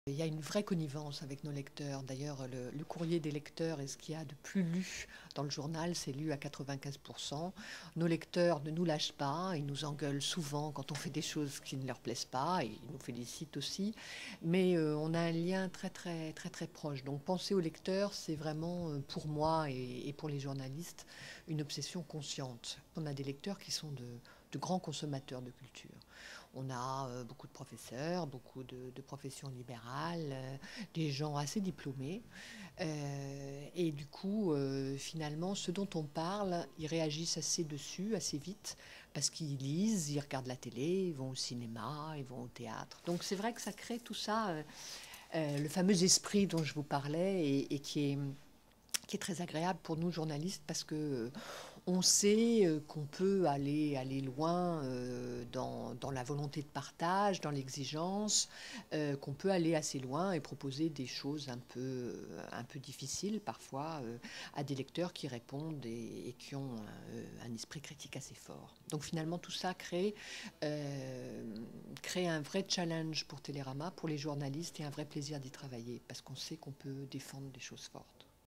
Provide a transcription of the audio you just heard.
Il y a une vraie connivence avec nos lecteurs. D'ailleurs, le courrier des lecteurs est ce qu'il y a de plus lu dans le journal, c'est lu à 95%. Nos lecteurs ne nous lâchent pas, ils nous engueulent souvent quand on fait des choses qui ne leur plaisent pas, et ils nous félicitent aussi. Mais on a un lien très très très très proche. Donc penser aux lecteurs, c'est vraiment pour moi et pour les journalistes une obsession consciente. On a des lecteurs qui sont de grands consommateurs de culture. On a beaucoup de professeurs, beaucoup de professions libérales, des gens assez diplômés. Et du coup, finalement, ce dont on parle, ils réagissent assez dessus, assez vite, parce qu'ils lisent, ils regardent la télé, ils vont au cinéma, ils vont au théâtre. Donc c'est vrai que ça crée tout ça, le fameux esprit dont je vous parlais, et qui est très agréable pour nous journalistes parce que on sait qu'on peut aller loin dans la volonté de partage, dans l'exigence, qu'on peut aller assez loin et proposer des choses un peu difficiles parfois à des lecteurs qui répondent et qui ont un esprit critique assez fort. Donc finalement tout ça crée un vrai challenge pour Télérama, pour les journalistes, et un vrai plaisir d'y travailler parce qu'on sait qu'on peut défendre des choses fortes.